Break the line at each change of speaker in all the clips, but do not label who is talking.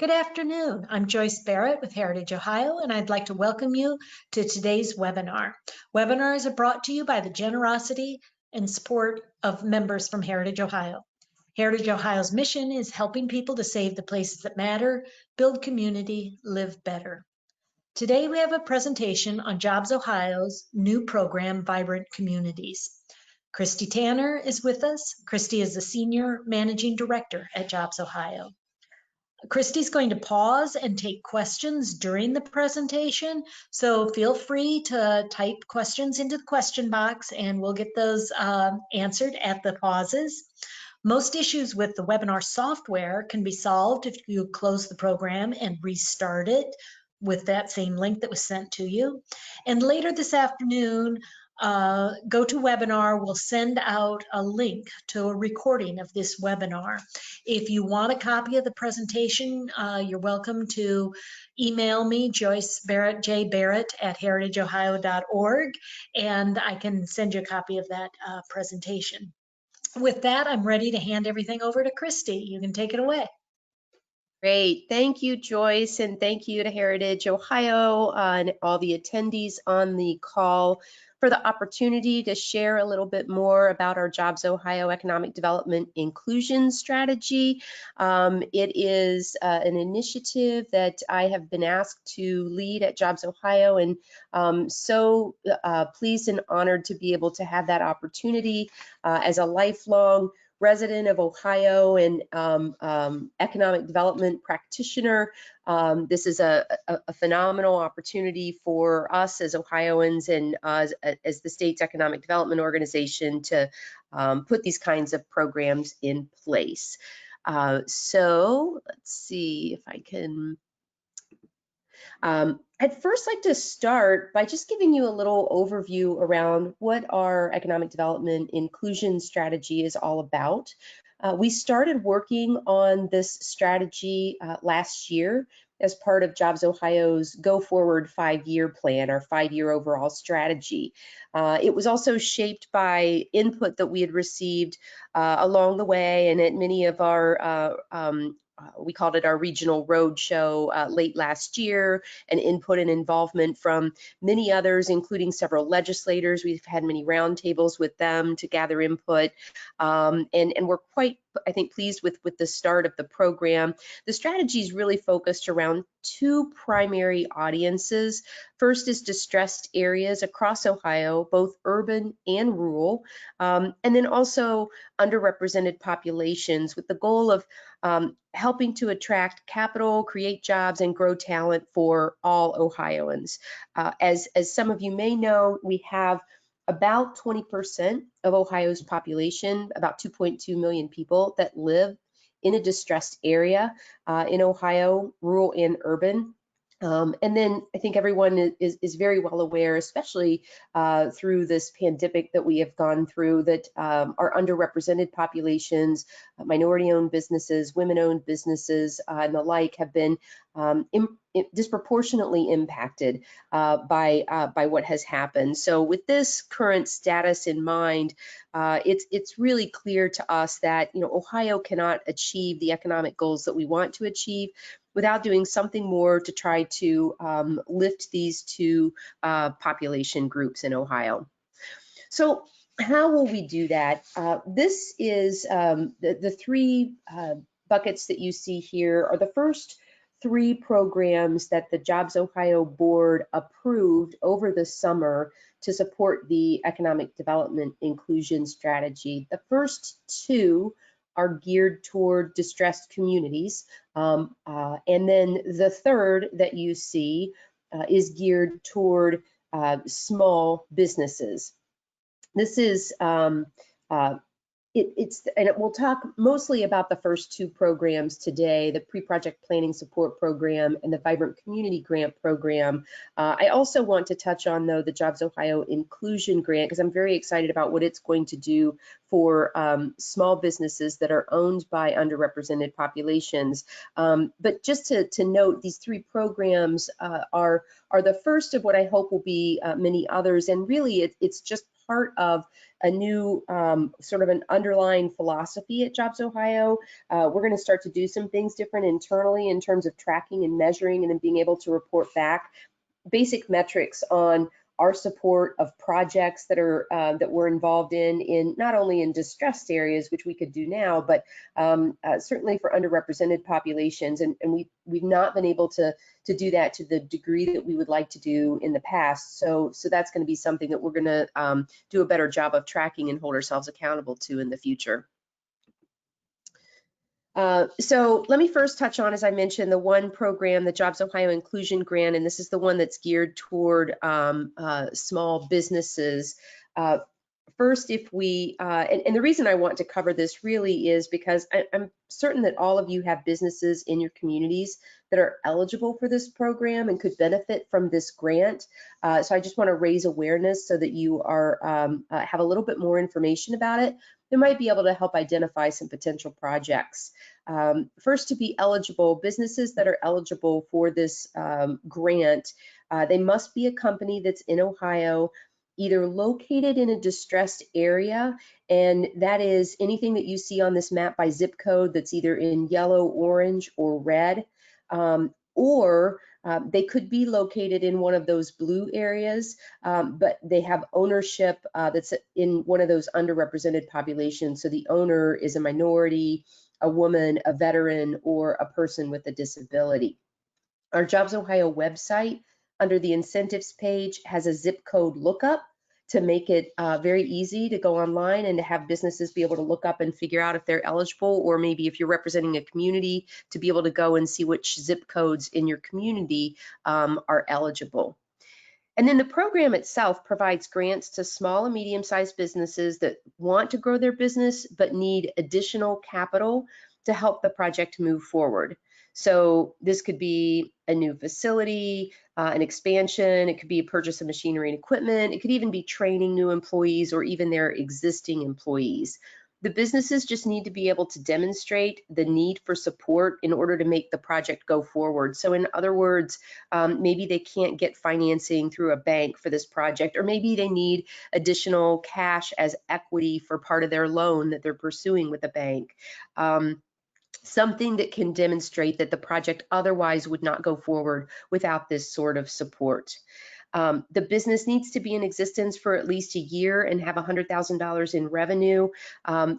Good afternoon. I'm Joyce Barrett with Heritage Ohio, and I'd like to welcome you to today's webinar. Webinars are brought to you by the generosity and support of members from Heritage Ohio. Heritage Ohio's mission is helping people to save the places that matter, build community, live better. Today we have a presentation on JobsOhio's new program, Vibrant Communities. Christy Tanner is with us. Christy is the Senior Managing Director at JobsOhio. Christy's going to pause and take questions during the presentation, so feel free to type questions into the question box and we'll get those answered at the pauses. Most issues with the webinar software can be solved if you close the program and restart it with that same link that was sent to you. And later this afternoon, GoToWebinar will send out a link to a recording of this webinar. If you want a copy of the presentation, you're welcome to email me, Joyce Barrett, jbarrett@heritageohio.org, and I can send you a copy of that presentation. With that, I'm ready to hand everything over to Christy. You can take it away.
Great. Thank you, Joyce, and thank you to Heritage Ohio and all the attendees on the call for the opportunity to share a little bit more about our JobsOhio Economic Development Inclusion Strategy. It is an initiative that I have been asked to lead at JobsOhio, and so pleased and honored to be able to have that opportunity as a lifelong resident of Ohio and economic development practitioner. This is a phenomenal opportunity for us as Ohioans and as the state's economic development organization to put these kinds of programs in place. So let's see if I can. I'd first like to start by just giving you a little overview around what our economic development inclusion strategy is all about. We started working on this strategy last year as part of JobsOhio's Go Forward 5-year plan, our 5-year overall strategy. It was also shaped by input that we had received along the way and at many of our we called it our regional roadshow late last year, and input and involvement from many others, including several legislators. We've had many roundtables with them to gather input, and we're quite, I think, pleased with the start of the program. The strategy is really focused around two primary audiences. First is distressed areas across Ohio, both urban and rural, and then also underrepresented populations, with the goal of helping to attract capital, create jobs, and grow talent for all Ohioans. As some of you may know, we have about 20% of Ohio's population, about 2.2 million people, that live in a distressed area in Ohio, rural and urban. And then I think everyone is very well aware, especially through this pandemic that we have gone through, that our underrepresented populations, minority-owned businesses, women-owned businesses, and the like have been disproportionately impacted by what has happened. So with this current status in mind, it's really clear to us that Ohio cannot achieve the economic goals that we want to achieve without doing something more to try to lift these two population groups in Ohio. So how will we do that? This is the three buckets that you see here are the first 3 programs that the JobsOhio board approved over the summer to support the economic development inclusion strategy. The first 2 are geared toward distressed communities. And then the third that you see is geared toward small businesses. This is, we'll talk mostly about the first 2 programs today, the Pre-Project Planning Support Program and the Vibrant Community Grant Program. I also want to touch on, though, the JobsOhio Inclusion Grant, because I'm very excited about what it's going to do for small businesses that are owned by underrepresented populations. But just to note, these 3 programs are the first of what I hope will be many others, and really it's just part of a new sort of an underlying philosophy at JobsOhio. We're going to start to do some things different internally in terms of tracking and measuring and then being able to report back basic metrics on our support of projects that are that we're involved in not only in distressed areas, which we could do now, but certainly for underrepresented populations. And we've not been able to do that to the degree that we would like to do in the past. So that's going to be something that we're going to do a better job of tracking and hold ourselves accountable to in the future. So let me first touch on, as I mentioned, the one program, the JobsOhio Inclusion Grant, and this is the one that's geared toward small businesses. First, if we, and the reason I want to cover this really is because I'm certain that all of you have businesses in your communities that are eligible for this program and could benefit from this grant. So I just want to raise awareness so that you are have a little bit more information about it. They might be able to help identify some potential projects. First, to be eligible, businesses that are eligible for this grant, they must be a company that's in Ohio, either located in a distressed area, and that is anything that you see on this map by zip code that's either in yellow, orange, or red, or they could be located in one of those blue areas, but they have ownership that's in one of those underrepresented populations. So the owner is a minority, a woman, a veteran, or a person with a disability. Our JobsOhio website, under the incentives page, has a zip code lookup to make it very easy to go online and to have businesses be able to look up and figure out if they're eligible, or maybe if you're representing a community, to be able to go and see which zip codes in your community are eligible. And then the program itself provides grants to small and medium-sized businesses that want to grow their business but need additional capital to help the project move forward. So this could be a new facility, an expansion, it could be a purchase of machinery and equipment, it could even be training new employees or even their existing employees. The businesses just need to be able to demonstrate the need for support in order to make the project go forward. So in other words, maybe they can't get financing through a bank for this project, or maybe they need additional cash as equity for part of their loan that they're pursuing with a bank. Something that can demonstrate that the project otherwise would not go forward without this sort of support. The business needs to be in existence for at least a year and have $100,000 in revenue.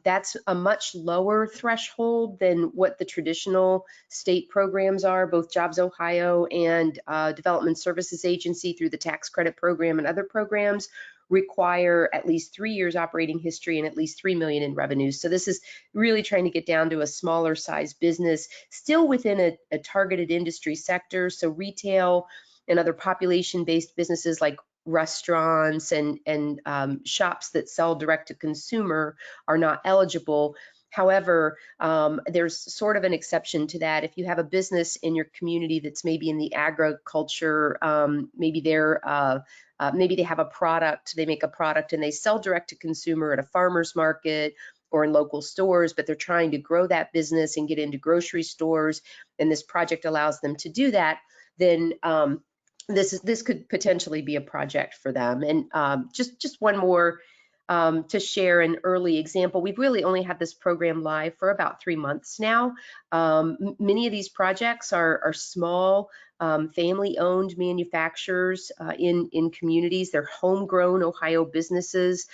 That's a much lower threshold than what the traditional state programs are, both JobsOhio and Development Services Agency through the tax credit program and other programs require at least 3 years operating history and at least $3 million in revenues. So this is really trying to get down to a smaller size business, still within a targeted industry sector. So retail and other population-based businesses like restaurants and shops that sell direct to consumer are not eligible. However, there's sort of an exception to that. If you have a business in your community that's maybe in the agriculture, maybe they have a product, they make a product and they sell direct to consumer at a farmer's market or in local stores, but they're trying to grow that business and get into grocery stores, and this project allows them to do that, then this could potentially be a project for them. And just one more to share an early example. We've really only had this program live for about 3 months now. Many of these projects are small, family-owned manufacturers in communities. They're homegrown Ohio businesses.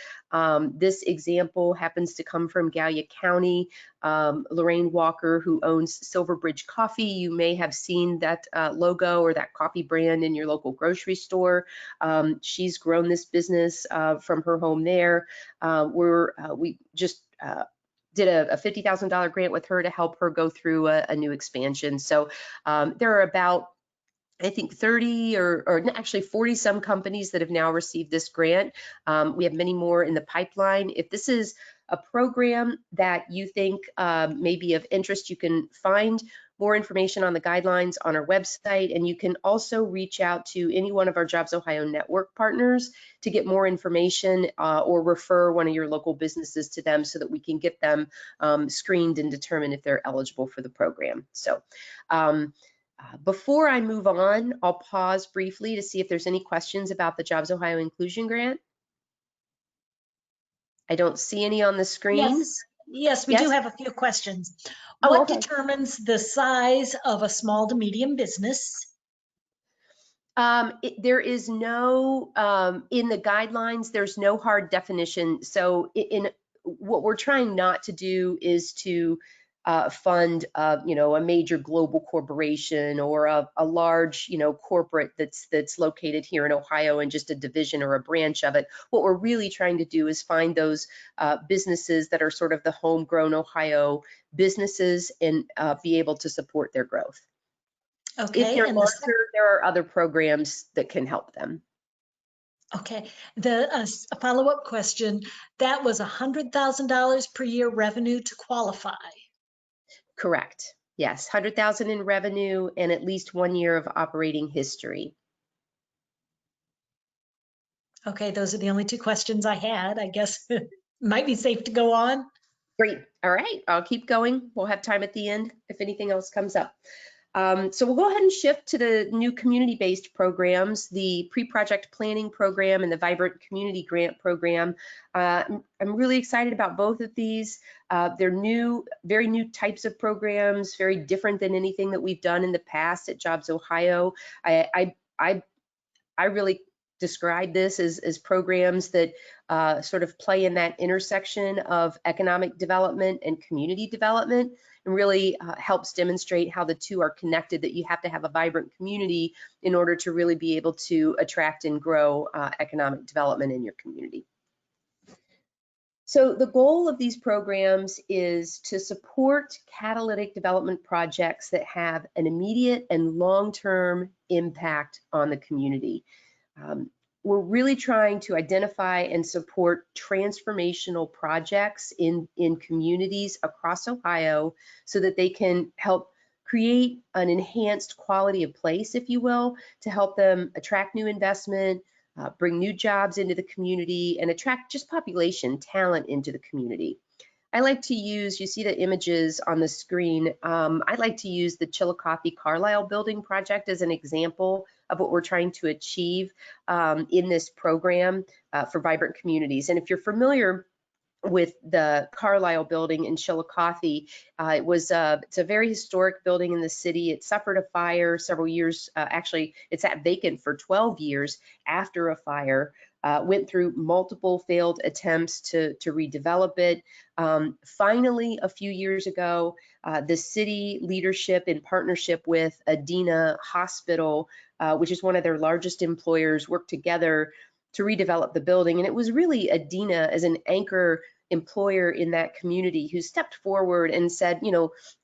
This example happens to come from Gallia County. Lorraine Walker, who owns Silverbridge Coffee, you may have seen that logo or that coffee brand in your local grocery store. She's grown this business from her home there. We just did a $50,000 grant with her to help her go through a new expansion. So there are about, I think 30 or actually 40 some companies that have now received this grant. We have many more in the pipeline. If this is a program that you think may be of interest, you can find more information on the guidelines on our website, and you can also reach out to any one of our JobsOhio network partners to get more information or refer one of your local businesses to them so that we can get them screened and determine if they're eligible for the program. So before I move on, I'll pause briefly to see if there's any questions about the JobsOhio Inclusion Grant. I don't see any on the screen.
Yes, we do
Yes?
have a few questions.
Oh,
What
okay.
determines the size of a small to medium business?
There is no, in the guidelines, there's no hard definition. So in what we're trying not to do is to fund, a major global corporation or a large, corporate that's located here in Ohio and just a division or a branch of it. What we're really trying to do is find those businesses that are sort of the homegrown Ohio businesses and be able to support their growth. If
Okay,
they're
and
larger, there are other programs that can help them.
the follow-up question, that was $100,000 per year revenue to qualify.
Correct. Yes, 100,000 in revenue and at least 1 year of operating history.
Okay, those are the only two questions I had. I guess it might be safe to go on.
Great. All right, I'll keep going. We'll have time at the end if anything else comes up. So we'll go ahead and shift to the new community-based programs, the pre-project planning program and the Vibrant Community Grant program. I'm really excited about both of these. They're new, very new types of programs, very different than anything that we've done in the past at JobsOhio. I really describe this as programs that sort of play in that intersection of economic development and community development, and really helps demonstrate how the two are connected, that you have to have a vibrant community in order to really be able to attract and grow economic development in your community. So the goal of these programs is to support catalytic development projects that have an immediate and long-term impact on the community. We're really trying to identify and support transformational projects in communities across Ohio so that they can help create an enhanced quality of place, if you will, to help them attract new investment, bring new jobs into the community, and attract just population talent into the community. I like to use, you see the images on the screen, I like to use the Chillicothe Carlisle building project as an example of what we're trying to achieve in this program for vibrant communities. And if you're familiar with the Carlisle building in Chillicothe, it's a very historic building in the city. It suffered a fire several years, actually it sat vacant for 12 years after a fire. Went through multiple failed attempts to redevelop it. Finally, a few years ago, the city leadership in partnership with Adina Hospital, which is one of their largest employers, worked together to redevelop the building. And it was really Adina as an anchor employer in that community who stepped forward and said,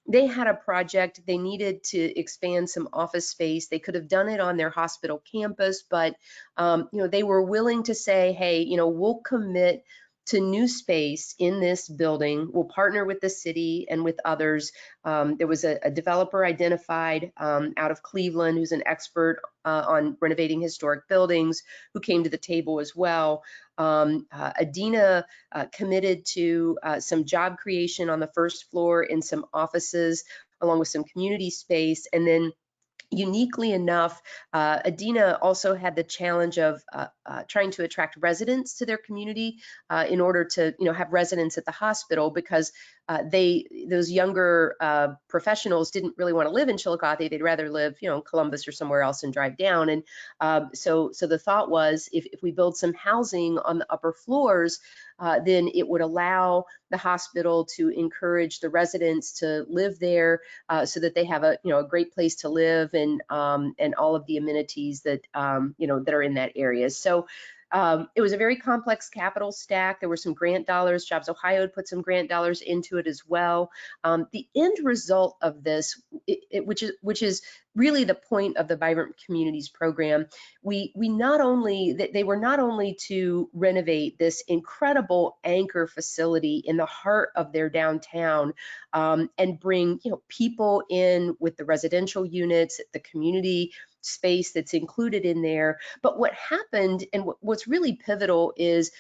they had a project, they needed to expand some office space. They could have done it on their hospital campus, but they were willing to say, hey, we'll commit to new space in this building. We'll partner with the city and with others. There was a developer identified out of Cleveland who's an expert on renovating historic buildings who came to the table as well. Adina committed to some job creation on the first floor in some offices, along with some community space. And then uniquely enough, Adina also had the challenge of trying to attract residents to their community in order to, have residents at the hospital, because those younger professionals didn't really want to live in Chillicothe. They'd rather live, in Columbus or somewhere else and drive down. And so the thought was, if we build some housing on the upper floors, then it would allow the hospital to encourage the residents to live there so that they have a great place to live and all of the amenities that that are in that area. So it was a very complex capital stack. There were some grant dollars. JobsOhio had put some grant dollars into it as well. The end result of this, which is really the point of the Vibrant Communities program, they were not only to renovate this incredible anchor facility in the heart of their downtown and bring people in with the residential units, the community space that's included in there. But what happened, and what's really pivotal, is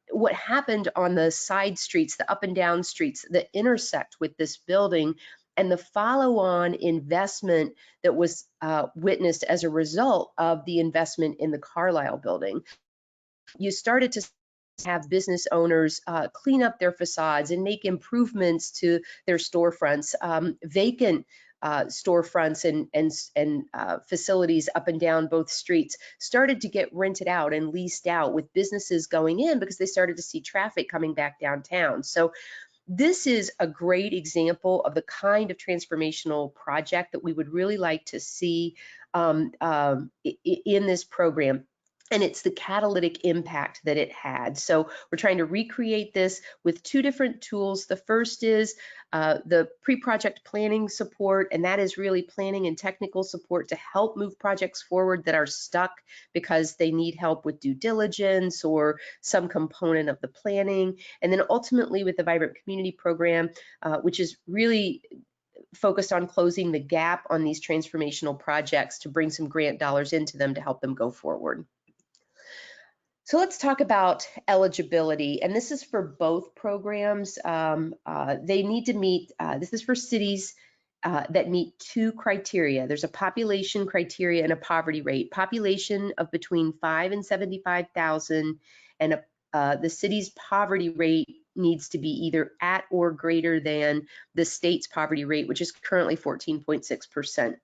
what happened on the side streets, the up and down streets that intersect with this building, and the follow-on investment that was witnessed as a result of the investment in the Carlisle building. You started to have business owners clean up their facades and make improvements to their storefronts. Vacant storefronts and facilities up and down both streets started to get rented out and leased out, with businesses going in because they started to see traffic coming back downtown. So this is a great example of the kind of transformational project that we would really like to see in this program. And it's the catalytic impact that it had. So we're trying to recreate this with two different tools. The first is the pre-project planning support, and that is really planning and technical support to help move projects forward that are stuck because they need help with due diligence or some component of the planning. And then ultimately with the Vibrant Community Program, which is really focused on closing the gap on these transformational projects to bring some grant dollars into them to help them go forward. So let's talk about eligibility, and this is for both programs. They need to meet, this is for cities that meet two criteria. There's a population criteria and a poverty rate. Population of between 5 and 75,000, and the city's poverty rate needs to be either at or greater than the state's poverty rate, which is currently 14.6%.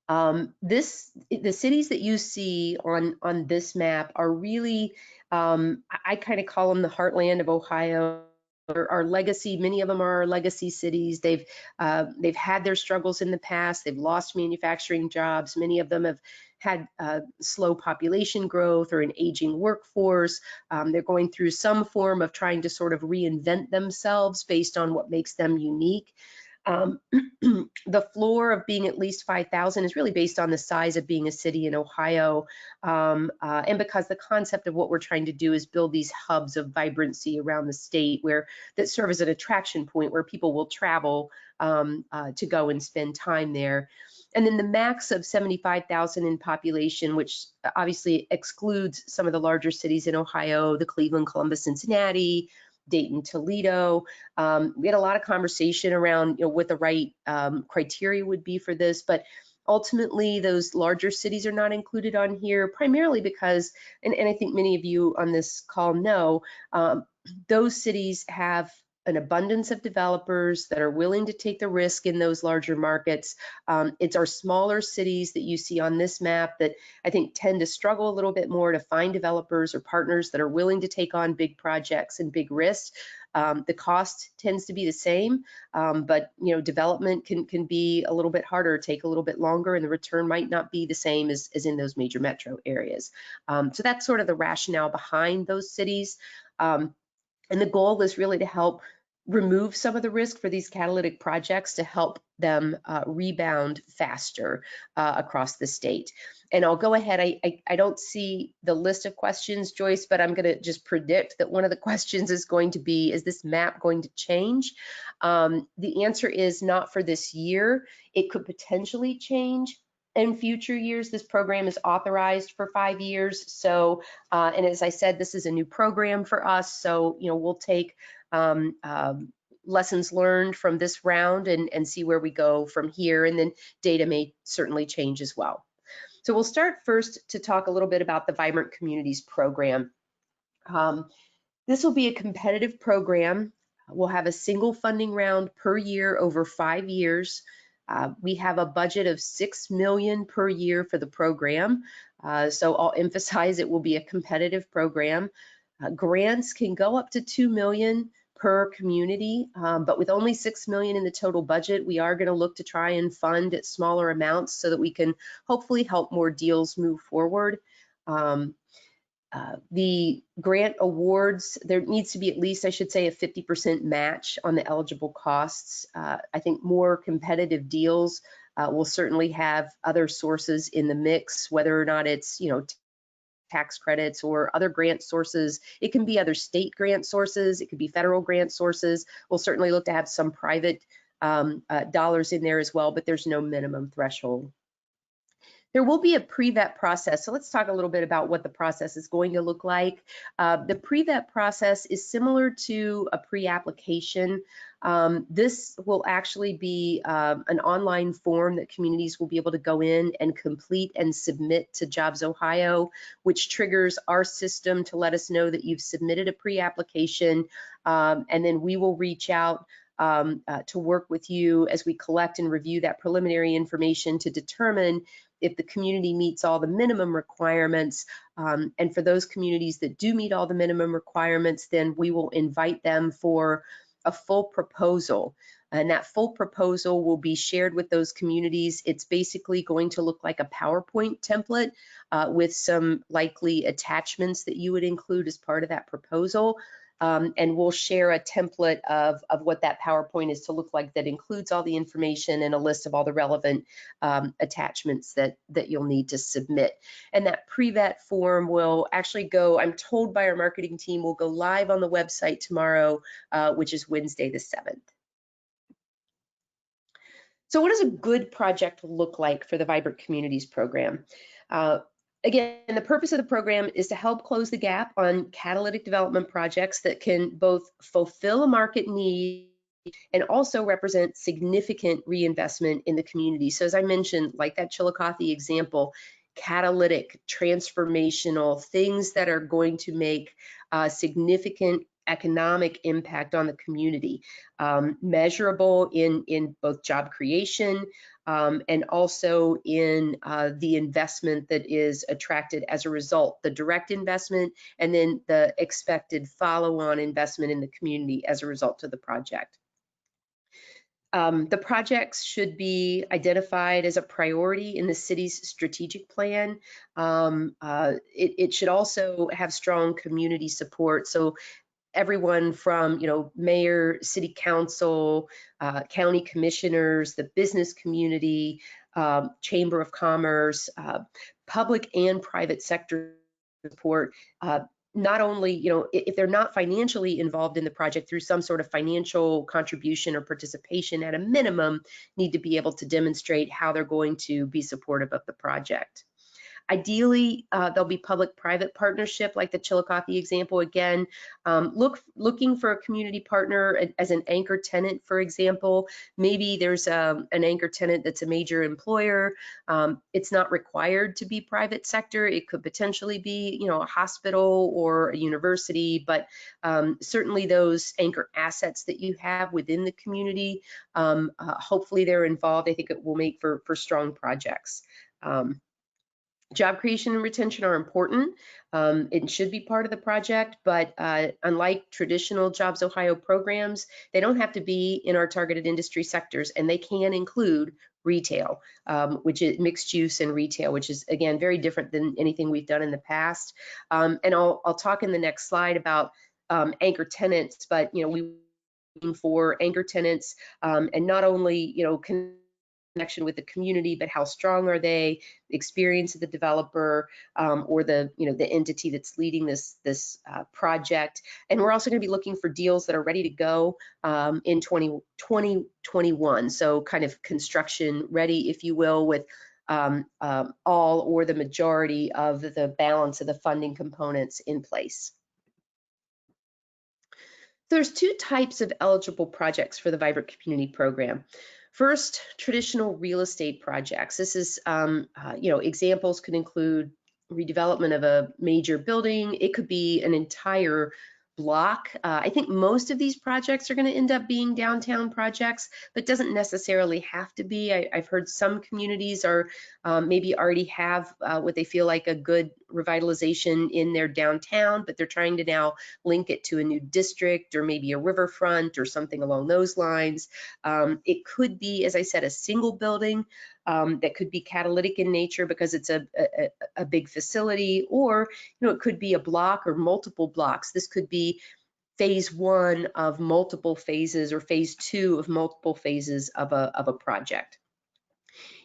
The cities that you see on this map are really, I kind of call them the heartland of Ohio. Our legacy, many of them are our legacy cities. They've had their struggles in the past. They've lost manufacturing jobs. Many of them have had slow population growth or an aging workforce. They're going through some form of trying to sort of reinvent themselves based on what makes them unique. The floor of being at least 5,000 is really based on the size of being a city in Ohio, and because the concept of what we're trying to do is build these hubs of vibrancy around the state that serve as an attraction point where people will travel to go and spend time there. And then the max of 75,000 in population, which obviously excludes some of the larger cities in Ohio, the Cleveland, Columbus, Cincinnati, Dayton, Toledo. We had a lot of conversation around what the right criteria would be for this, but ultimately those larger cities are not included on here, primarily because, and I think many of you on this call know, those cities have an abundance of developers that are willing to take the risk in those larger markets. It's our smaller cities that you see on this map that I think tend to struggle a little bit more to find developers or partners that are willing to take on big projects and big risks. The cost tends to be the same, but development can be a little bit harder, take a little bit longer, and the return might not be the same as in those major metro areas. So that's sort of the rationale behind those cities. And the goal is really to help remove some of the risk for these catalytic projects to help them rebound faster across the state. And I'll go ahead, I don't see the list of questions, Joyce, but I'm gonna just predict that one of the questions is going to be, is this map going to change? The answer is not for this year. It could potentially change in future years. This program is authorized for 5 years. So, and as I said, this is a new program for us. So, we'll take lessons learned from this round and see where we go from here. And then data may certainly change as well. So we'll start first to talk a little bit about the Vibrant Communities program. This will be a competitive program. We'll have a single funding round per year over 5 years. We have a budget of $6 million per year for the program. So I'll emphasize it will be a competitive program. Grants can go up to $2 million per community, but with only $6 million in the total budget, we are going to look to try and fund at smaller amounts so that we can hopefully help more deals move forward. The grant awards, there needs to be at least, I should say, a 50% match on the eligible costs. I think more competitive deals will certainly have other sources in the mix, whether or not it's, tax credits or other grant sources. It can be other state grant sources. It could be federal grant sources. We'll certainly look to have some private dollars in there as well, but there's no minimum threshold. There will be a pre-vet process. So let's talk a little bit about what the process is going to look like. The pre-vet process is similar to a pre-application. This will actually be an online form that communities will be able to go in and complete and submit to JobsOhio, which triggers our system to let us know that you've submitted a pre-application, and then we will reach out to work with you as we collect and review that preliminary information to determine if the community meets all the minimum requirements. And for those communities that do meet all the minimum requirements, then we will invite them for a full proposal. And that full proposal will be shared with those communities. It's basically going to look like a PowerPoint template with some likely attachments that you would include as part of that proposal. And we'll share a template of what that PowerPoint is to look like that includes all the information and a list of all the relevant attachments that you'll need to submit. And that pre-vet form will actually go, I'm told by our marketing team, will go live on the website tomorrow, which is Wednesday the 7th. So what does a good project look like for the Vibrant Communities program? Again, the purpose of the program is to help close the gap on catalytic development projects that can both fulfill a market need and also represent significant reinvestment in the community. So as I mentioned, like that Chillicothe example, catalytic, transformational, things that are going to make significant economic impact on the community, measurable in both job creation and also in the investment that is attracted as a result, the direct investment and then the expected follow-on investment in the community as a result of the project. The projects should be identified as a priority in the city's strategic plan. It should also have strong community support. So everyone from, mayor, city council, county commissioners, the business community, chamber of commerce, public and private sector support. Not only, if they're not financially involved in the project through some sort of financial contribution or participation, at a minimum, need to be able to demonstrate how they're going to be supportive of the project. Ideally, there'll be public-private partnership like the Chillicothe example. Again, looking for a community partner as an anchor tenant, for example. Maybe there's an anchor tenant that's a major employer. It's not required to be private sector. It could potentially be, a hospital or a university, but certainly those anchor assets that you have within the community, hopefully they're involved. I think it will make for strong projects. Job creation and retention are important. It should be part of the project, but unlike traditional JobsOhio programs, they don't have to be in our targeted industry sectors, and they can include retail, which is mixed use and retail, which is, again, very different than anything we've done in the past. And I'll talk in the next slide about anchor tenants, but, we for anchor tenants and not only, connection with the community, but how strong are they, the experience of the developer or the the entity that's leading this project. And we're also going to be looking for deals that are ready to go in 2021, so kind of construction ready, if you will, with all or the majority of the balance of the funding components in place. There's two types of eligible projects for the Vibrant Community Program. First, traditional real estate projects. This is, examples could include redevelopment of a major building. It could be an entire block. I think most of these projects are going to end up being downtown projects, but doesn't necessarily have to be. I've heard some communities are maybe already have what they feel like a good revitalization in their downtown, but they're trying to now link it to a new district or maybe a riverfront or something along those lines. It could be, as I said, a single building that could be catalytic in nature because it's a big facility, or it could be a block or multiple blocks. This could be phase one of multiple phases or phase two of multiple phases of a project.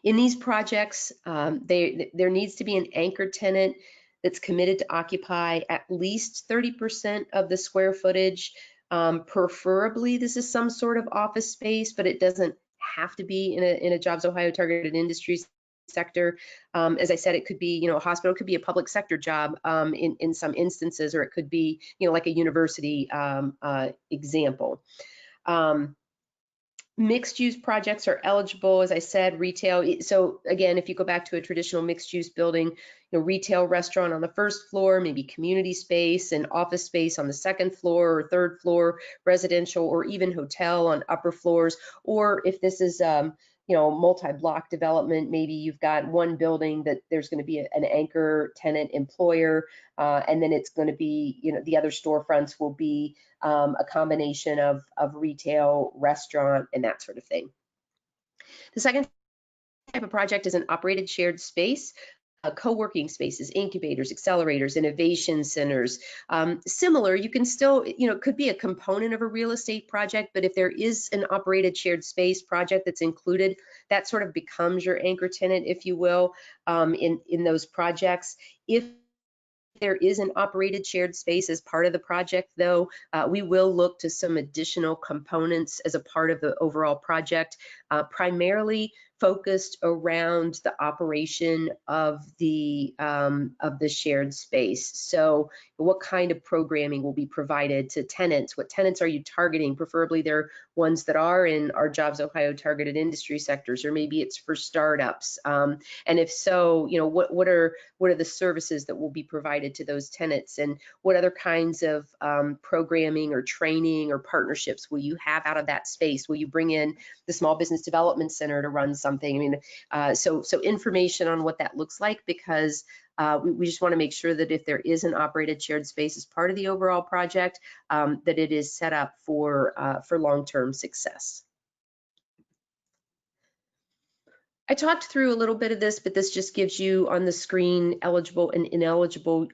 In these projects, there needs to be an anchor tenant that's committed to occupy at least 30% of the square footage. Preferably, this is some sort of office space, but it doesn't have to be in a JobsOhio targeted industries sector. As I said, it could be, a hospital, could be a public sector job in some instances, or it could be, like a university example. Mixed use projects are eligible, as I said, retail. So again, if you go back to a traditional mixed use building, retail, restaurant on the first floor, maybe community space and office space on the second floor or third floor, residential, or even hotel on upper floors. Or if this is multi-block development, maybe you've got one building that there's going to be an anchor tenant employer, and then it's going to be, the other storefronts will be a combination of retail, restaurant, and that sort of thing. The second type of project is an operated shared space. Co-working spaces, incubators, accelerators, innovation centers. Similar, you can still, it could be a component of a real estate project, but if there is an operated shared space project that's included, that sort of becomes your anchor tenant, if you will, in those projects. If there is an operated shared space as part of the project, though, we will look to some additional components as a part of the overall project, primarily focused around the operation of the shared space. So what kind of programming will be provided to tenants? What tenants are you targeting? Preferably they're ones that are in our JobsOhio targeted industry sectors, or maybe it's for startups. And if so, what are the services that will be provided to those tenants, and what other kinds of programming or training or partnerships will you have out of that space? Will you bring in the Small Business Development Center to run something? I mean, so information on what that looks like, because we just want to make sure that if there is an operated shared space as part of the overall project, that it is set up for long-term success. I talked through a little bit of this, but this just gives you on the screen eligible and ineligible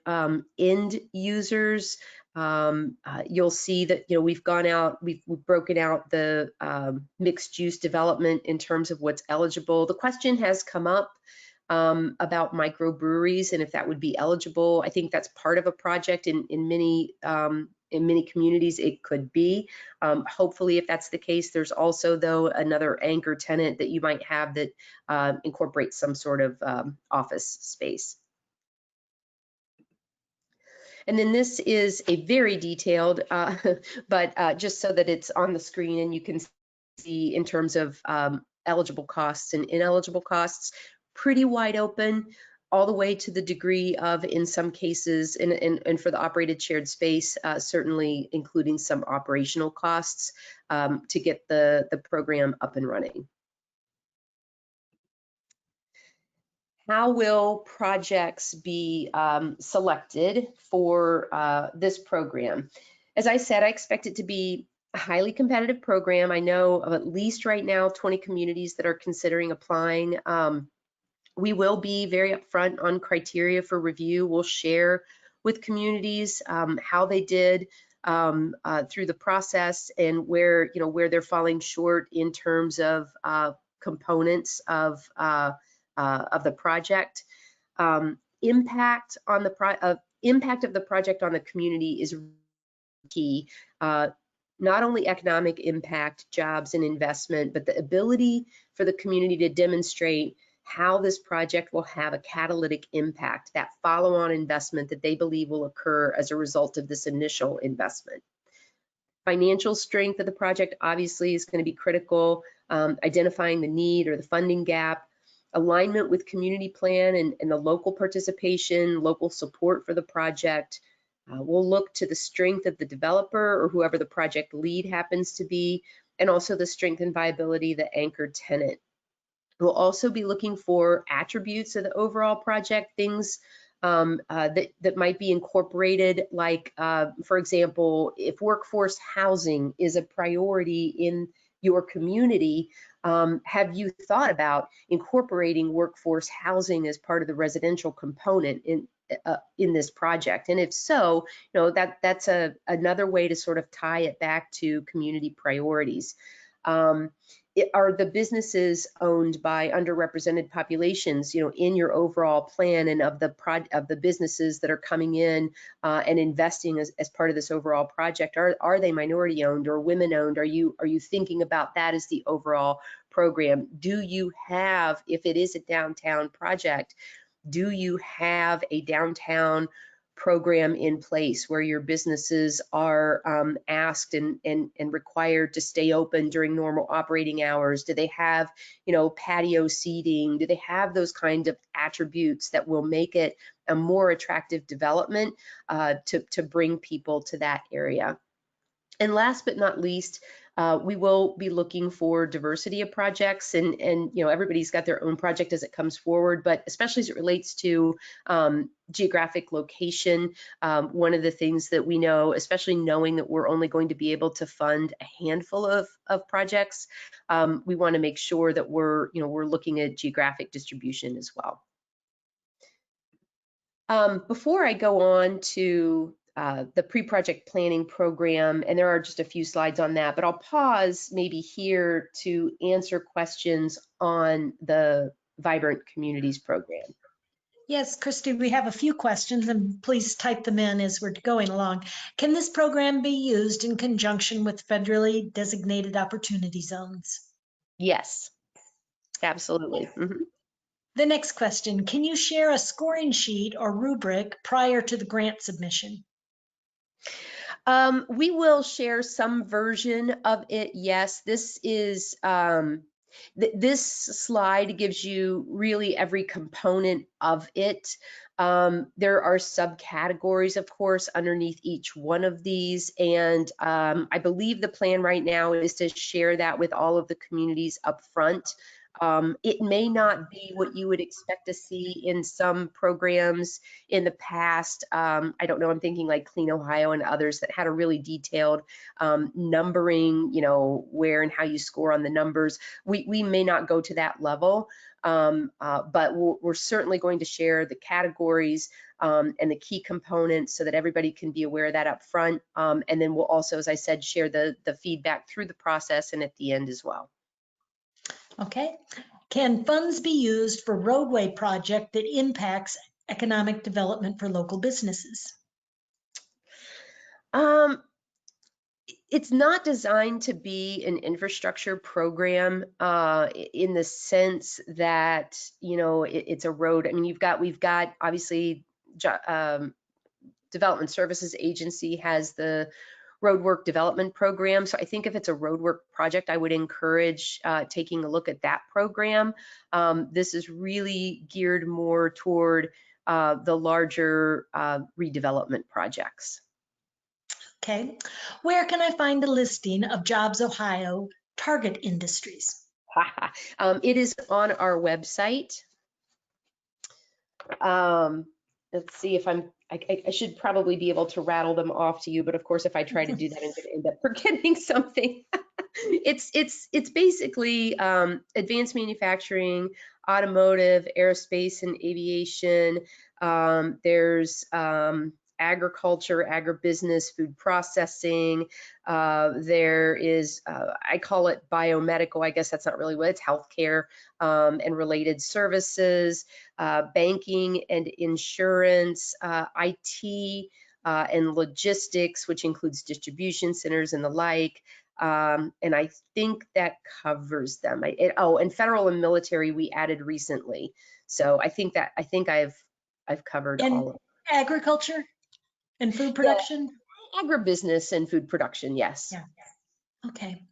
end users. You'll see that we've gone out, we've broken out the mixed use development in terms of what's eligible. The question has come up about microbreweries and if that would be eligible. I think that's part of a project in many communities. It could be. Hopefully, if that's the case, there's also, though, another anchor tenant that you might have that incorporates some sort of office space. And then this is a very detailed, but just so that it's on the screen and you can see in terms of eligible costs and ineligible costs, pretty wide open, all the way to the degree of, in some cases, and for the operated shared space, certainly including some operational costs to get the program up and running. How will projects be selected for this program? As I said, I expect it to be a highly competitive program. I know of at least right now 20 communities that are considering applying. We will be very upfront on criteria for review. We'll share with communities how they did through the process and where they're falling short in terms of components of the project. Impact of the project on the community is key. Not only economic impact, jobs and investment, but the ability for the community to demonstrate how this project will have a catalytic impact, that follow-on investment that they believe will occur as a result of this initial investment. Financial strength of the project obviously is going to be critical, identifying the need or the funding gap, alignment with community plan and the local participation, local support for the project. We'll look to the strength of the developer or whoever the project lead happens to be, and also the strength and viability of the anchor tenant. We'll also be looking for attributes of the overall project, things that might be incorporated, like, for example, if workforce housing is a priority in your community, have you thought about incorporating workforce housing as part of the residential component in this project? And if so, that's another way to sort of tie it back to community priorities. Are the businesses owned by underrepresented populations, in your overall plan, and of the businesses that are coming in and investing as part of this overall project, are they minority owned or women owned? Are you thinking about that as the overall program? Do you have, if it is a downtown project, do you have a downtown program in place where your businesses are asked and required to stay open during normal operating hours? Do they have, patio seating? Do they have those kind of attributes that will make it a more attractive development to bring people to that area? And last but not least, we will be looking for diversity of projects, and everybody's got their own project as it comes forward, but especially as it relates to geographic location. One of the things that we know, especially knowing that we're only going to be able to fund a handful of projects, we want to make sure that we're looking at geographic distribution as well. Before I go on to the pre-project planning program, and there are just a few slides on that, but I'll pause maybe here to answer questions on the Vibrant Communities program.
Yes, Christy, we have a few questions, and please type them in as we're going along. Can this program be used in conjunction with federally designated opportunity zones?
Yes, absolutely. Mm-hmm.
The next question, can you share a scoring sheet or rubric prior to the grant submission?
We will share some version of it, yes. This is this slide gives you really every component of it. There are subcategories, of course, underneath each one of these, and I believe the plan right now is to share that with all of the communities up front. It may not be what you would expect to see in some programs in the past. I don't know, I'm thinking like Clean Ohio and others that had a really detailed numbering, where and how you score on the numbers. We may not go to that level, but we're certainly going to share the categories and the key components so that everybody can be aware of that up front. And then we'll also, as I said, share the feedback through the process and at the end as well.
Okay. Can funds be used for roadway project that impacts economic development for local businesses?
It's not designed to be an infrastructure program in the sense that, it's a road. I mean, we've got obviously Development Services Agency has the roadwork development program. So I think if it's a roadwork project, I would encourage taking a look at that program. This is really geared more toward the larger redevelopment projects.
Okay. Where can I find a listing of JobsOhio target industries?
It is on our website. Let's see if I should probably be able to rattle them off to you, but of course, if I try to do that, I'm going to end up forgetting something. It's basically advanced manufacturing, automotive, aerospace and aviation. There's agriculture, agribusiness, food processing. There is, I call it biomedical. I guess that's not really what it's, healthcare and related services, banking and insurance, IT and logistics, which includes distribution centers and the like. And I think that covers them. And federal and military we added recently. So I think I've covered all of it.
Agriculture and food production?
Yeah, agribusiness and food production, yes.
Yeah. Okay.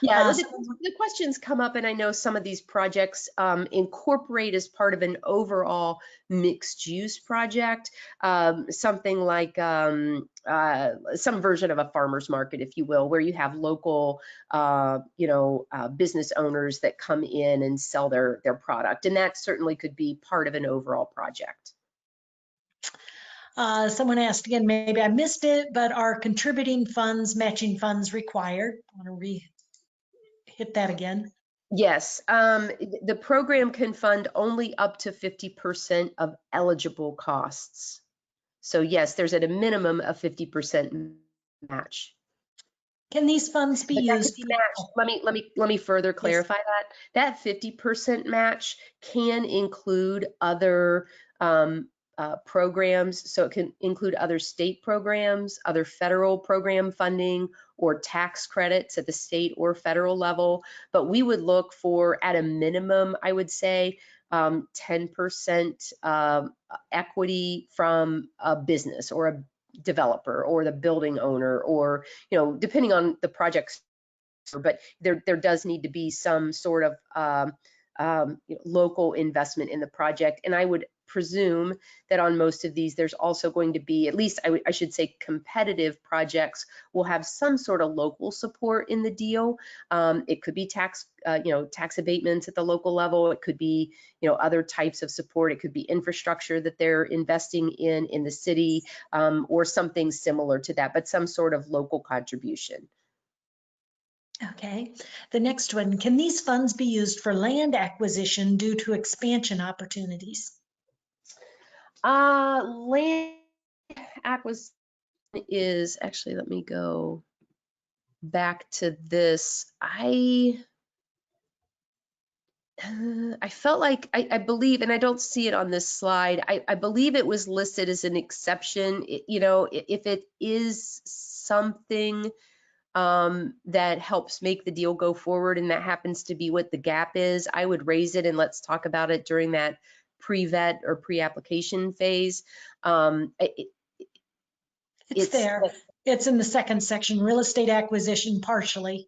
Yeah, the questions come up, and I know some of these projects incorporate as part of an overall mixed use project, something like some version of a farmer's market, if you will, where you have local, business owners that come in and sell their product, and that certainly could be part of an overall project.
Someone asked again, maybe I missed it, but are contributing funds, matching funds required? I want to hit that again.
Yes, the program can fund only up to 50% of eligible costs. So yes, there's at a minimum of 50% match.
Can these funds be
But that could
used
be
for?
matched. Let me further
Yes.
clarify that. That 50% match can include other programs. So it can include other state programs, other federal program funding, or tax credits at the state or federal level. But we would look for, at a minimum, I would say, 10% equity from a business or a developer or the building owner, or, depending on the project, but there does need to be some sort of local investment in the project. And I would presume that on most of these, there's also going to be, at least I should say, competitive projects will have some sort of local support in the deal. It could be tax abatements at the local level. It could be, other types of support. It could be infrastructure that they're investing in the city, or something similar to that, but some sort of local contribution.
Okay. The next one, can these funds be used for land acquisition due to expansion opportunities?
Land acquisition is actually, let me go back to this. I felt like I believe, and I don't see it on this slide, I believe it was listed as an exception. If it is something that helps make the deal go forward, and that happens to be what the gap is, I would raise it and let's talk about it during that pre-vet or pre-application phase.
It's there. It's in the second section, real estate acquisition partially.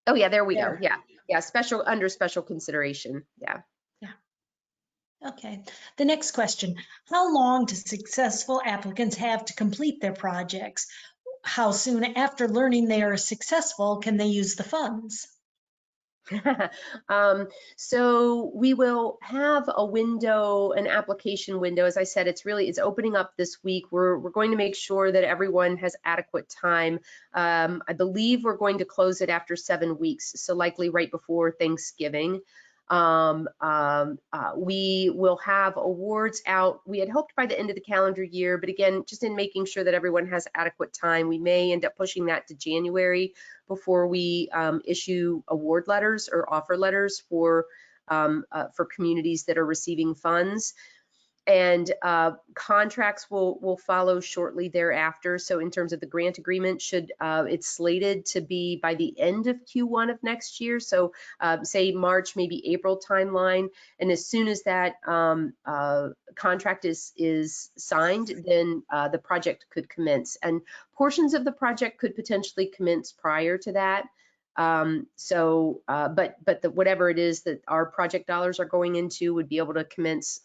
Oh yeah, there we
There.
go. Yeah, under special consideration. Yeah.
Okay. The next question, how long do successful applicants have to complete their projects? How soon after learning they are successful can they use the funds?
So we will have a window, an application window. As I said, it's opening up this week. We're going to make sure that everyone has adequate time. I believe we're going to close it after 7 weeks, so likely right before Thanksgiving. We will have awards out. We had hoped by the end of the calendar year, but again, just in making sure that everyone has adequate time, we may end up pushing that to January before we issue award letters or offer letters for communities that are receiving funds. And contracts will follow shortly thereafter. So in terms of the grant agreement, it's slated to be by the end of Q1 of next year. So say March, maybe April timeline. And as soon as that contract is signed, then the project could commence. And portions of the project could potentially commence prior to that. But whatever it is that our project dollars are going into would be able to commence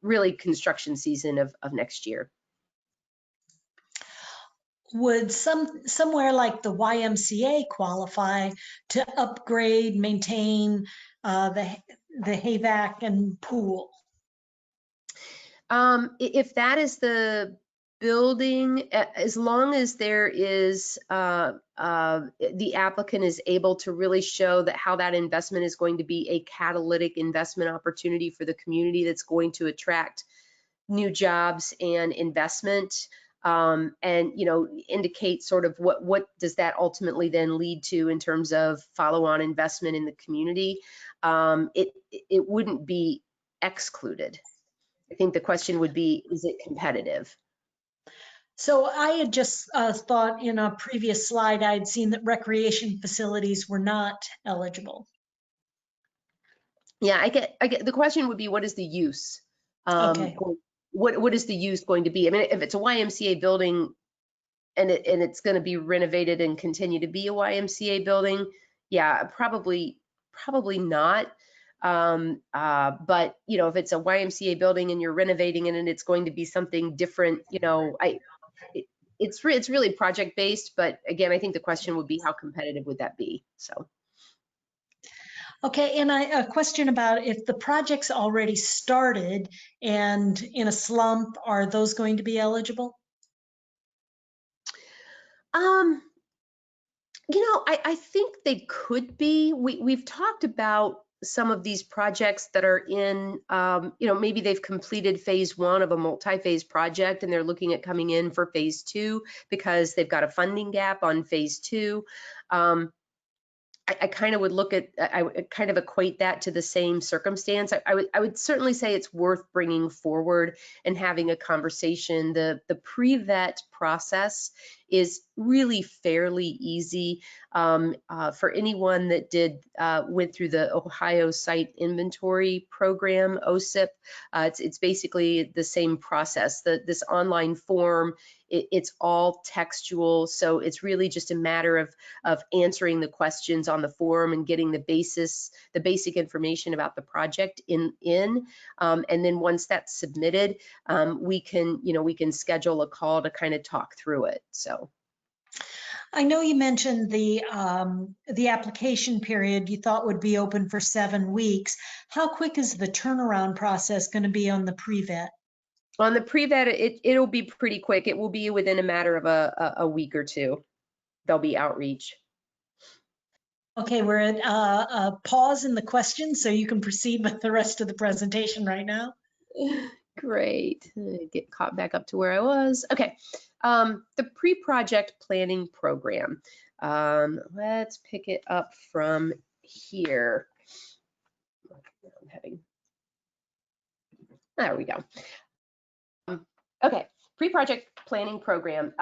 really construction season of next year.
Would somewhere like the YMCA qualify to upgrade, maintain the HVAC and pool?
If that is the building, as long as there is the applicant is able to really show that how that investment is going to be a catalytic investment opportunity for the community that's going to attract new jobs and investment, and indicate sort of what does that ultimately then lead to in terms of follow-on investment in the community, it wouldn't be excluded. I think the question would be, is it competitive?
So I had just thought in a previous slide, I'd seen that recreation facilities were not eligible.
Yeah, I get the question would be, what is the use?
Okay.
What is the use going to be? I mean, if it's a YMCA building and it's going to be renovated and continue to be a YMCA building, yeah, probably not. But if it's a YMCA building and you're renovating it and it's going to be something different, it's really project based. But again, I think the question would be, how competitive would that be? So.
Okay, and a question about if the project's already started and in a slump, are those going to be eligible?
I think they could be. We've talked about some of these projects that are in, maybe they've completed phase 1 of a multi-phase project and they're looking at coming in for phase 2 because they've got a funding gap on phase 2. I kind of would look at, I would kind of equate that to the same circumstance. I would certainly say it's worth bringing forward and having a conversation. The pre-vet process is really fairly easy for anyone that went through the Ohio Site Inventory Program, OSIP. It's basically the same process. This online form, it's all textual, so it's really just a matter of answering the questions on the form and getting the basic information about the project in. And then once that's submitted, we can schedule a call to kind of talk through it. So.
I know you mentioned the application period you thought would be open for 7 weeks. How quick is the turnaround process going to be on the pre-vet?
On the pre-vet, it'll be pretty quick. It will be within a matter of a week or two. There'll be outreach.
Okay, we're at a pause in the questions, so you can proceed with the rest of the presentation right now.
Great. Get caught back up to where I was. Okay. The pre-project planning program. Let's pick it up from here. There we go. Okay, pre-project planning program.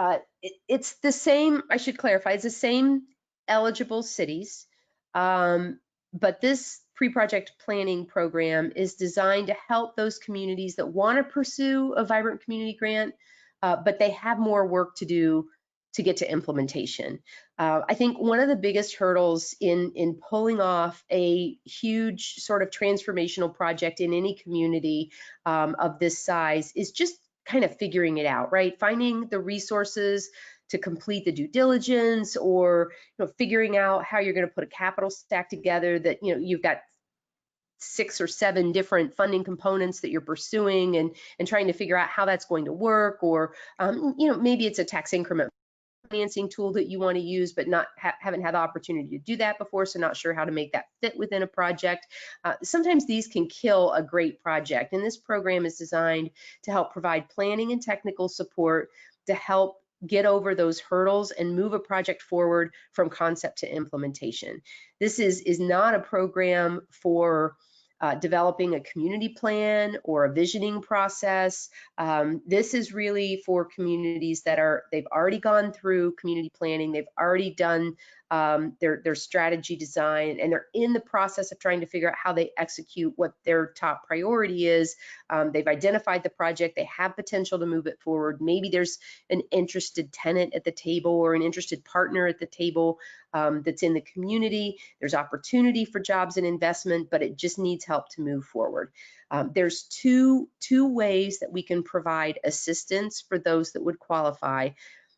It's the same, I should clarify, it's the same eligible cities, but this pre-project planning program is designed to help those communities that want to pursue a vibrant community grant, but they have more work to do to get to implementation. I think one of the biggest hurdles in pulling off a huge sort of transformational project in any community of this size is just kind of figuring it out, right? Finding the resources to complete the due diligence, or figuring out how you're going to put a capital stack together that you've got 6 or 7 different funding components that you're pursuing, and trying to figure out how that's going to work, or maybe it's a tax increment financing tool that you want to use, but haven't had the opportunity to do that before, so not sure how to make that fit within a project. Sometimes these can kill a great project, and this program is designed to help provide planning and technical support to help get over those hurdles and move a project forward from concept to implementation. This is not a program for developing a community plan or a visioning process. This is really for communities that they've already gone through community planning, they've already done their strategy design, and they're in the process of trying to figure out how they execute what their top priority is. They've identified the project, they have potential to move it forward. Maybe there's an interested tenant at the table or an interested partner at the table that's in the community. There's opportunity for jobs and investment, but it just needs help to move forward. There's two ways that we can provide assistance for those that would qualify.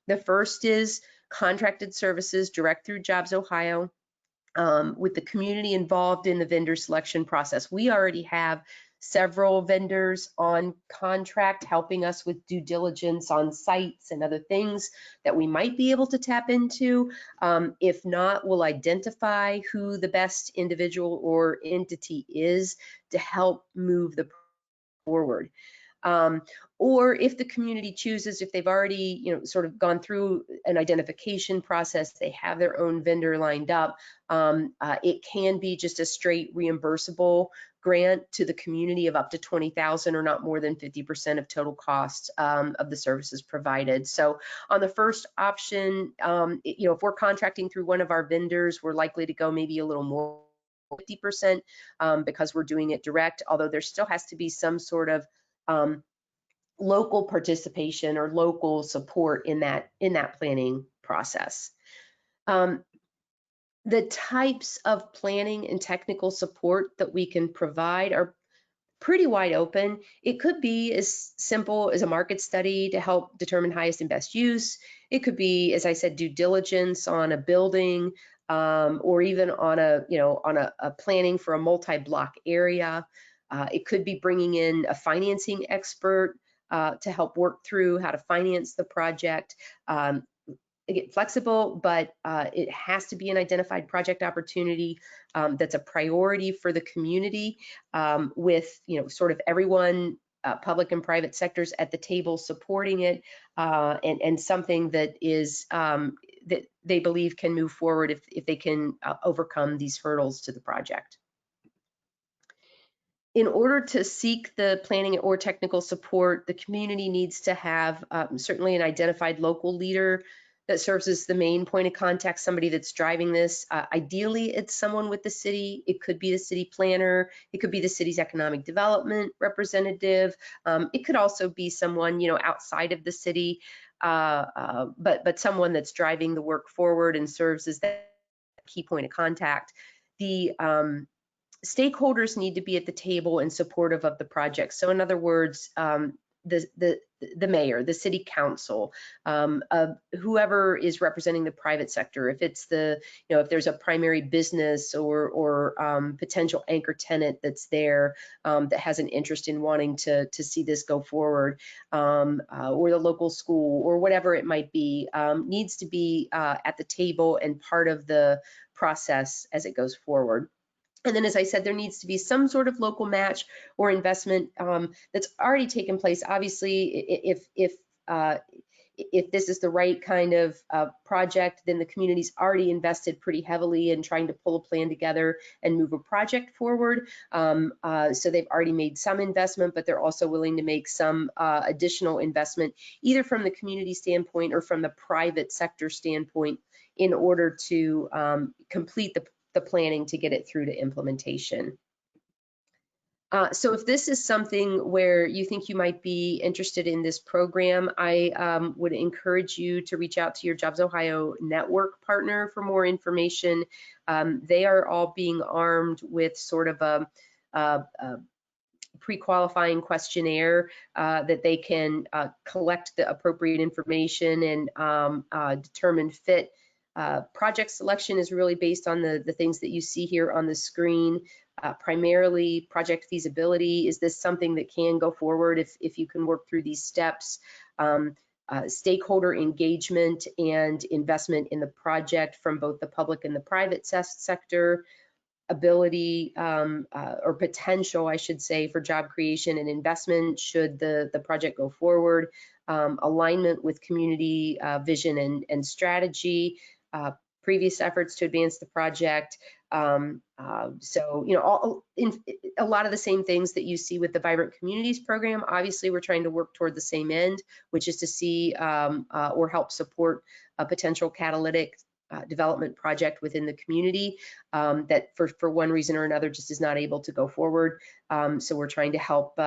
The first is contracted services direct through JobsOhio, with the community involved in the vendor selection process. We already have several vendors on contract helping us with due diligence on sites and other things that we might be able to tap into. If not, we'll identify who the best individual or entity is to help move the forward. Or if the community chooses, if they've already sort of gone through an identification process, they have their own vendor lined up, it can be just a straight reimbursable grant to the community of up to $20,000 or not more than 50% of total cost of the services provided. So on the first option, if we're contracting through one of our vendors, we're likely to go maybe a little more, 50%, because we're doing it direct, although there still has to be some sort of local participation or local support in that planning process. The types of planning and technical support that we can provide are pretty wide open. It could be as simple as a market study to help determine highest and best use. It could be, as I said, due diligence on a building, or even on a planning for a multi-block area. It could be bringing in a financing expert to help work through how to finance the project. again, flexible, but it has to be an identified project opportunity that's a priority for the community, with sort of everyone, public and private sectors at the table supporting it, and something that is that they believe can move forward if they can overcome these hurdles to the project. In order to seek the planning or technical support, the community needs to have certainly an identified local leader that serves as the main point of contact, somebody that's driving this. Ideally, it's someone with the city. It could be the city planner. It could be the city's economic development representative. It could also be someone, outside of the city, but someone that's driving the work forward and serves as that key point of contact. The stakeholders need to be at the table and supportive of the project. So in other words, the mayor, the city council, whoever is representing the private sector, if it's if there's a primary business or potential anchor tenant that's there that has an interest in wanting to see this go forward, or the local school or whatever it might be, needs to be at the table and part of the process as it goes forward. And then, as I said, there needs to be some sort of local match or investment that's already taken place. Obviously, if this is the right kind of project, then the community's already invested pretty heavily in trying to pull a plan together and move a project forward. So they've already made some investment, but they're also willing to make some additional investment, either from the community standpoint or from the private sector standpoint, in order to complete the planning to get it through to implementation. So if this is something where you think you might be interested in this program, I would encourage you to reach out to your JobsOhio network partner for more information. They are all being armed with sort of a pre-qualifying questionnaire that they can collect the appropriate information and determine fit. Project selection is really based on the things that you see here on the screen. Primarily project feasibility. Is this something that can go forward if you can work through these steps? Stakeholder engagement and investment in the project from both the public and the private sector. Ability or potential, I should say, for job creation and investment should the project go forward. Alignment with community vision and strategy. Previous efforts to advance the project. So, a lot of the same things that you see with the Vibrant Communities program. Obviously, we're trying to work toward the same end, which is to see or help support a potential catalytic development project within the community that for one reason or another just is not able to go forward. So we're trying to help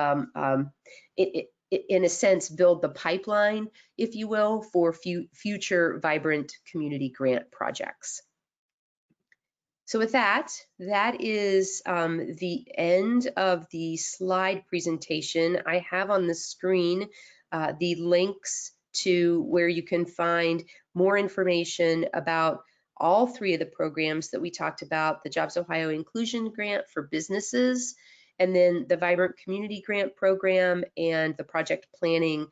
in a sense, build the pipeline, if you will, for future Vibrant Community Grant projects. So with that is the end of the slide presentation. I have on the screen the links to where you can find more information about all three of the programs that we talked about: the JobsOhio Inclusion Grant for businesses, and then the Vibrant Community Grant Program and the Project Planning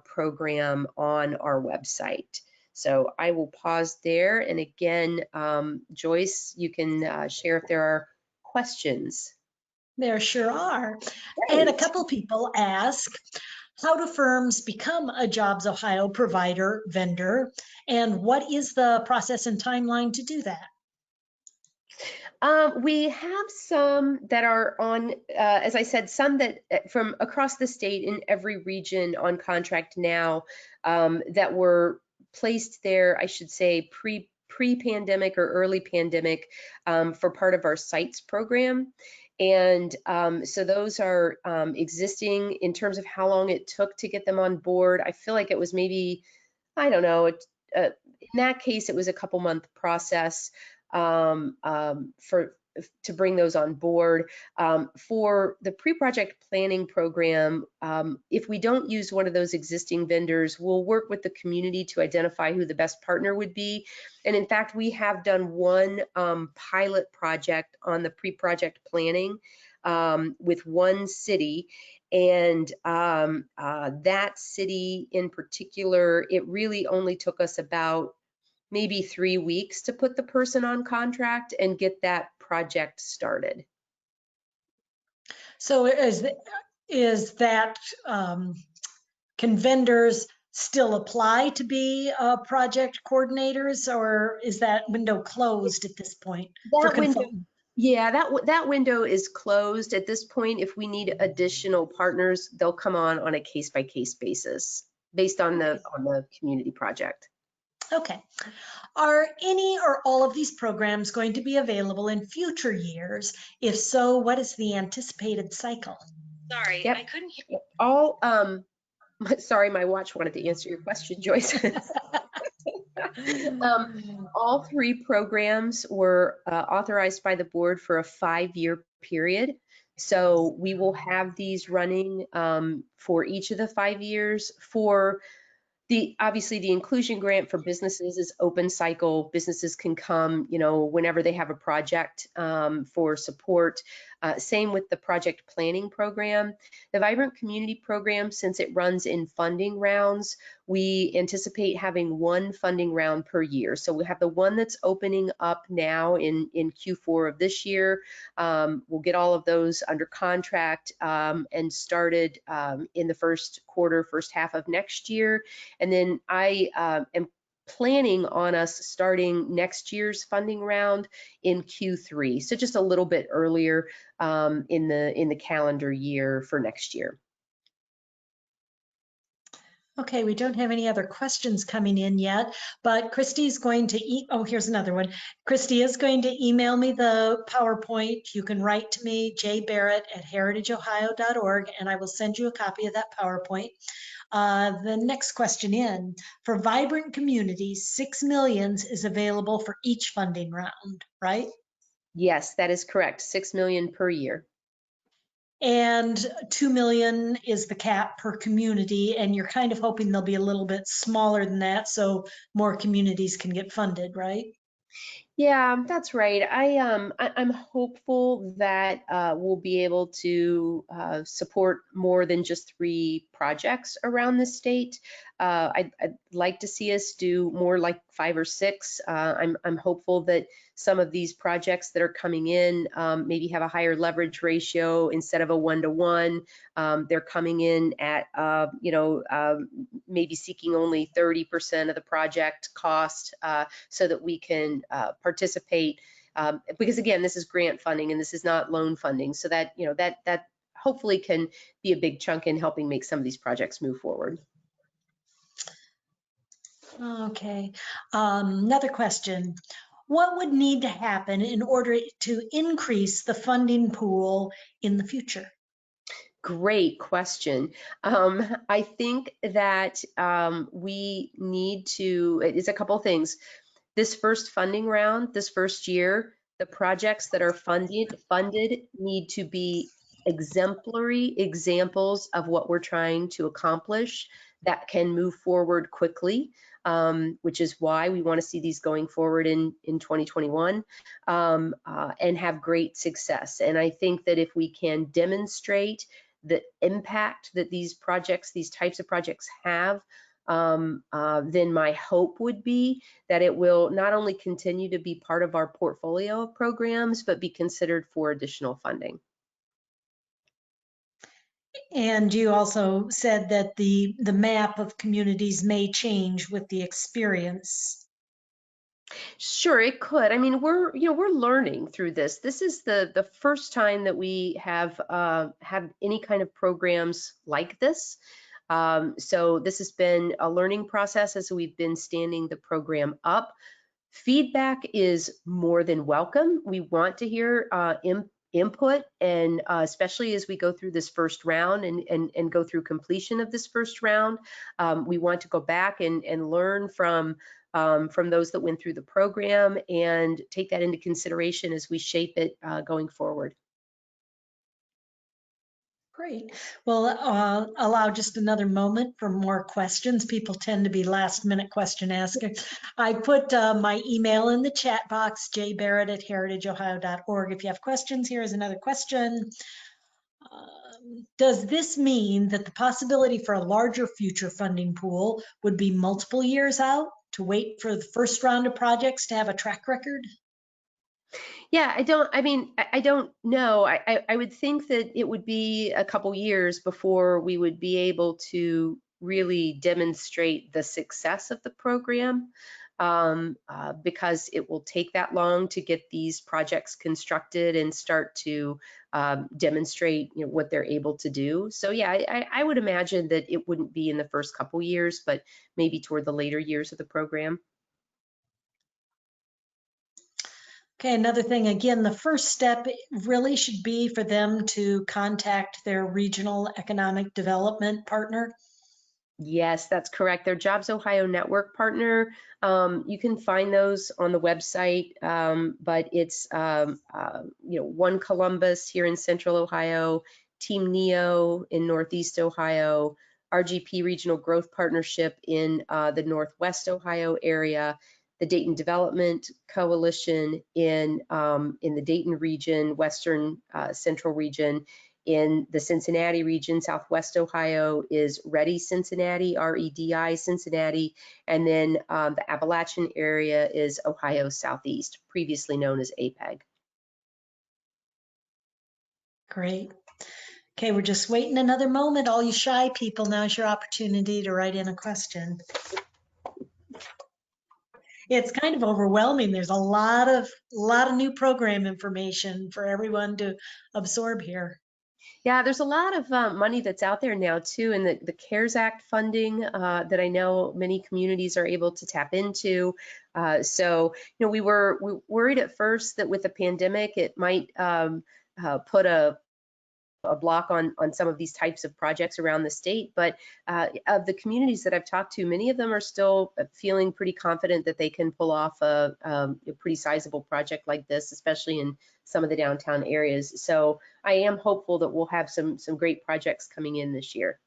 Program on our website. So I will pause there. And again, Joyce, you can share if there are questions.
There sure are.
Great.
And a couple people ask, how do firms become a JobsOhio provider vendor? And what is the process and timeline to do that?
We have some that are on, as I said, some that from across the state in every region on contract now that were placed there, I should say, pre-pandemic or early pandemic for part of our sites program. And so those are existing. In terms of how long it took to get them on board, I feel like it was maybe, I don't know, in that case, it was a couple month process to bring those on board. For the pre-project planning program, if we don't use one of those existing vendors, we'll work with the community to identify who the best partner would be. And in fact, we have done one pilot project on the pre-project planning with one city. And that city in particular, it really only took us about maybe 3 weeks to put the person on contract and get that project started.
So is that, can vendors still apply to be project coordinators, or is that window closed at this point for
That window,
consultants?
yeah, that window is closed at this point. If we need additional partners, they'll come on a case-by-case basis based on the community project.
Okay. Are any or all of these programs going to be available in future years? If so, what is the anticipated cycle?
Sorry, yep. I couldn't hear you. All sorry, my watch wanted to answer your question, Joyce. All 3 programs were authorized by the board for a 5-year period. So we will have these running for each of the 5 years. For obviously the inclusion grant for businesses is open cycle. Businesses can come, whenever they have a project for support. Same with the project planning program. The Vibrant Community Program, since it runs in funding rounds, we anticipate having 1 funding round per year. So we have the one that's opening up now in Q4 of this year. We'll get all of those under contract and started in the first half of next year. And then I am planning on us starting next year's funding round in Q3, so just a little bit earlier in the calendar year for next year.
Okay, we don't have any other questions coming in yet, but Christy's going to oh, here's another one. Christy is going to email me the PowerPoint. You can write to me, jbarrett@heritageohio.org, and I will send you a copy of that PowerPoint. The next question in, for vibrant communities, 6 million is available for each funding round, right?
Yes, that is correct. 6 million per year.
And 2 million is the cap per community, and you're kind of hoping they'll be a little bit smaller than that so more communities can get funded, right?
Yeah, that's right. I'm hopeful that we'll be able to support more than just 3 projects around the state. I'd like to see us do more like 5 or 6. I'm hopeful that some of these projects that are coming in maybe have a higher leverage ratio instead of a 1-to-1. They're coming in at maybe seeking only 30% of the project cost so that we can participate, because again, this is grant funding and this is not loan funding, so that that hopefully can be a big chunk in helping make some of these projects move forward.
Okay, another question. What would need to happen in order to increase the funding pool in the future?
Great question. I think that we need to, it's a couple things. This first funding round, this first year, the projects that are funded need to be exemplary examples of what we're trying to accomplish that can move forward quickly, which is why we want to see these going forward in 2021 and have great success. And I think that if we can demonstrate the impact that these types of projects have, then my hope would be that it will not only continue to be part of our portfolio of programs, but be considered for additional funding.
And you also said that the map of communities may change with the experience.
Sure, it could. I mean, we're learning through this. This is the first time that we have any kind of programs like this. So this has been a learning process as we've been standing the program up. Feedback is more than welcome. We want to hear input, and especially as we go through this first round and go through completion of this first round, we want to go back and learn from those that went through the program and take that into consideration as we shape it going forward.
Great. Well, allow just another moment for more questions. People tend to be last minute question askers. I put my email in the chat box, jbarrett@heritageohio.org. If you have questions, here is another question. Does this mean that the possibility for a larger future funding pool would be multiple years out? to wait for the first round of projects to have a track record?
Yeah, I don't know. I would think that it would be a couple years before we would be able to really demonstrate the success of the program, because it will take that long to get these projects constructed and start to demonstrate, what they're able to do. So yeah, I would imagine that it wouldn't be in the first couple years, but maybe toward the later years of the program.
Okay, another thing, again, the first step really should be for them to contact their regional economic development partner.
Yes, that's correct. Their JobsOhio network partner. You can find those on the website, but it's One Columbus here in Central Ohio, Team Neo in Northeast Ohio, RGP Regional Growth Partnership in the Northwest Ohio area, the Dayton Development Coalition in the Dayton region, Western Central region. In the Cincinnati region, Southwest Ohio is Ready Cincinnati, REDI Cincinnati, and then the Appalachian area is Ohio Southeast, previously known as APEG.
Great. Okay, we're just waiting another moment. All you shy people, now's your opportunity to write in a question. It's kind of overwhelming. There's a lot of new program information for everyone to absorb here.
Yeah, there's a lot of money that's out there now too, and the CARES Act funding that I know many communities are able to tap into. So, we were worried at first that with the pandemic, it might put a block on some of these types of projects around the state, but of the communities that I've talked to, many of them are still feeling pretty confident that they can pull off a pretty sizable project like this, especially in some of the downtown areas. So I am hopeful that we'll have some great projects coming in this year.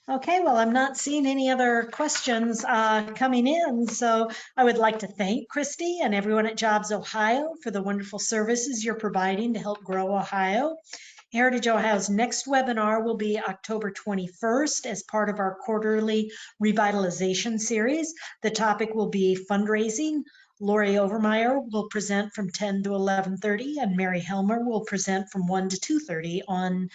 Okay, well, I'm not seeing any other questions coming in, so I would like to thank Christy and everyone at JobsOhio for the wonderful services you're providing to help grow Ohio. Heritage Ohio's next webinar will be October 21st as part of our quarterly revitalization series. The topic will be fundraising. Lori Overmeyer will present from 10 to 11:30, and Mary Helmer will present from 1 to 2:30 on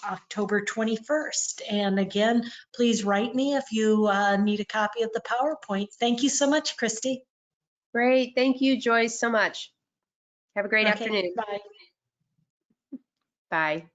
October 21st. And again, please write me if you need a copy of the PowerPoint. Thank you so much, Christy.
Great. Thank you, Joyce, so much. Have a great
Okay,
afternoon.
bye.
Bye.